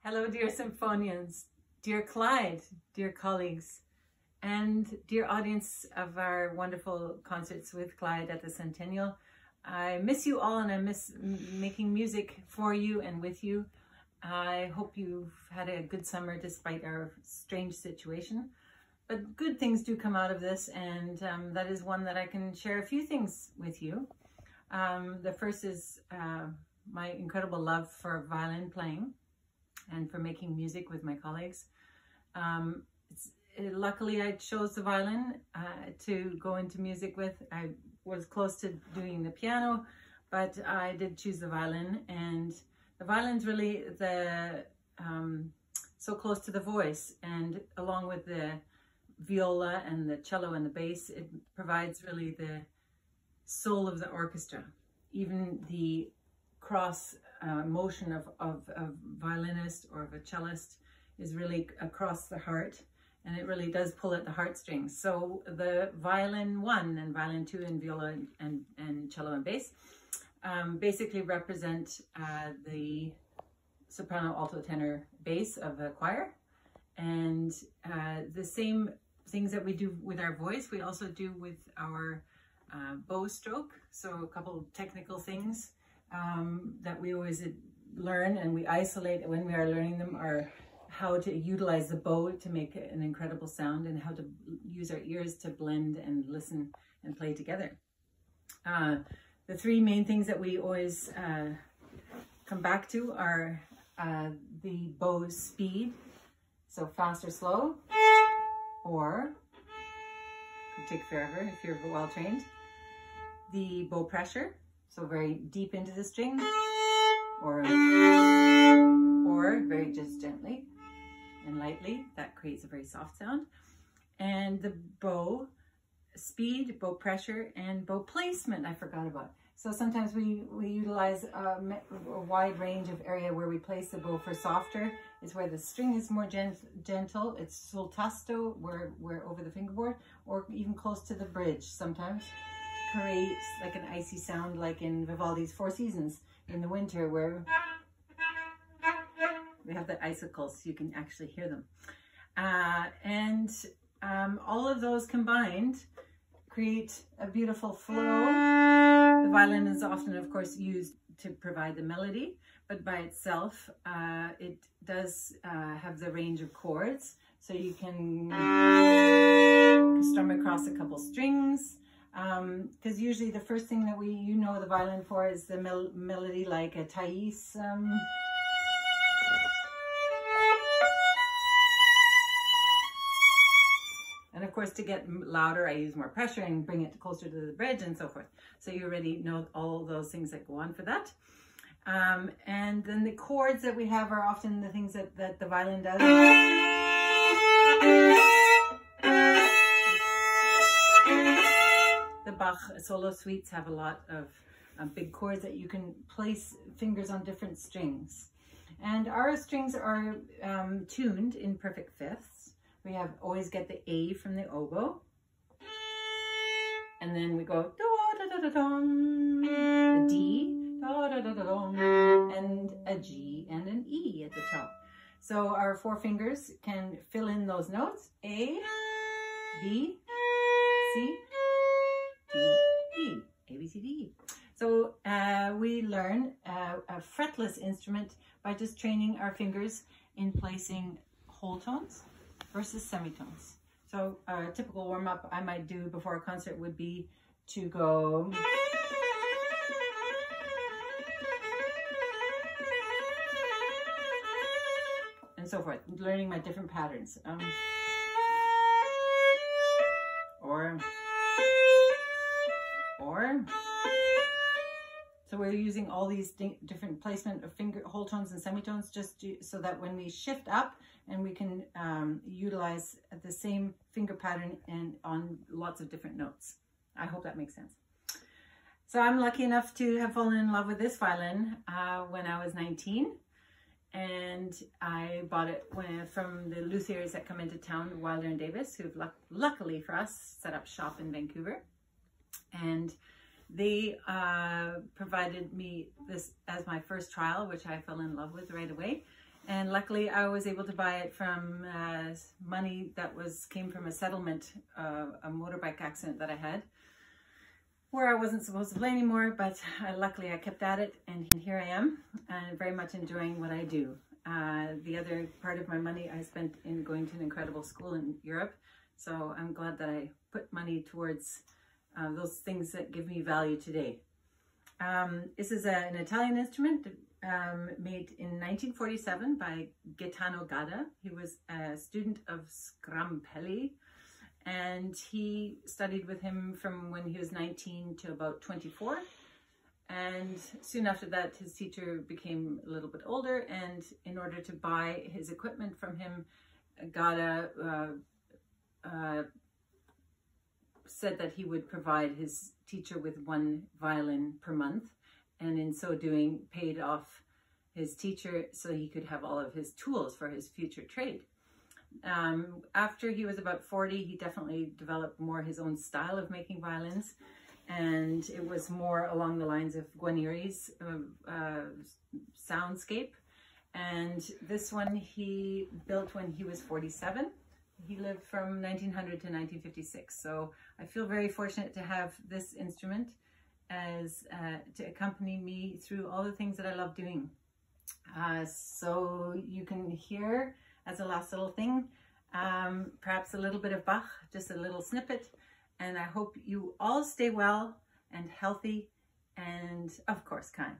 Hello, dear Symphonians, dear Clyde, dear colleagues, and dear audience of our wonderful concerts with Clyde at the Centennial. I miss you all, and I miss making music for you and with you. I hope you've had a good summer despite our strange situation. But good things do come out of this, and that is one that I can share a few things with you. The first is my incredible love for violin playing and for making music with my colleagues. Luckily, I chose the violin to go into music with. I was close to doing the piano, but I did choose the violin, and the violin's really so close to the voice, and along with the viola and the cello and the bass, it provides really the soul of the orchestra. Even the cross motion of a violinist or of a cellist is really across the heart, and it really does pull at the heartstrings. So the violin 1 and violin 2 and viola and cello and bass basically represent the soprano, alto, tenor, bass of a choir. And the same things that we do with our voice, we also do with our bow stroke. So a couple technical things that we always learn, and we isolate when we are learning them, are how to utilize the bow to make an incredible sound, and how to use our ears to blend and listen and play together. The three main things that we always come back to are the bow speed, so fast or slow, or could take forever if you're well trained. The bow pressure, so very deep into the string, or very just gently and lightly. That creates a very soft sound. And the bow speed, bow pressure, and bow placement I forgot about. So sometimes we utilize a wide range of area where we place the bow. For softer is where the string is more gentle. It's sul tasto, where we're over the fingerboard, or even close to the bridge sometimes. Creates like an icy sound, like in Vivaldi's Four Seasons in the winter, where we have the icicles, so you can actually hear them. All of those combined create a beautiful flow. The violin is often, of course, used to provide the melody, but by itself, it does have the range of chords. So you can strum across a couple strings, because usually the first thing that you know the violin for is the melody, like a Thais. And of course, to get louder, I use more pressure and bring it closer to the bridge and so forth. So you already know all those things that go on for that. And then the chords that we have are often the things that the violin does. The Bach solo suites have a lot of big chords that you can place fingers on different strings. And our strings are tuned in perfect fifths. We always get the A from the oboe, and then we go da da da da dum, a D, da da da da dum, and a G and an E at the top. So our four fingers can fill in those notes: A, B, C, D, E, A, B, C, D, E. So we learn a fretless instrument by just training our fingers in placing whole tones versus semitones. So a typical warm-up I might do before a concert would be to go and so forth, learning my different patterns. So we're using all these different placement of whole tones and semitones so that when we shift up, and we can utilize the same finger pattern and on lots of different notes. I hope that makes sense. So I'm lucky enough to have fallen in love with this violin when I was 19, and I bought it from the luthiers that come into town, Wilder and Davis, who've luckily for us set up shop in Vancouver, and they provided me this as my first trial, which I fell in love with right away. And luckily I was able to buy it from money that came from a settlement, a motorbike accident that I had, where I wasn't supposed to play anymore, but luckily I kept at it, and here I am, and very much enjoying what I do. The other part of my money I spent in going to an incredible school in Europe, so I'm glad that I put money towards those things that give me value today. This is an Italian instrument made in 1947 by Gaetano Gadda. He was a student of Scrampelli, and he studied with him from when he was 19 to about 24. And soon after that, his teacher became a little bit older, and in order to buy his equipment from him, Gadda said that he would provide his teacher with one violin per month, and in so doing paid off his teacher so he could have all of his tools for his future trade. After he was about 40, he definitely developed more his own style of making violins, and it was more along the lines of Guarneri's soundscape. And this one he built when he was 47. He lived from 1900 to 1956. So I feel very fortunate to have this instrument as to accompany me through all the things that I love doing. So you can hear, as a last little thing, perhaps a little bit of Bach, just a little snippet. And I hope you all stay well and healthy and, of course, kind.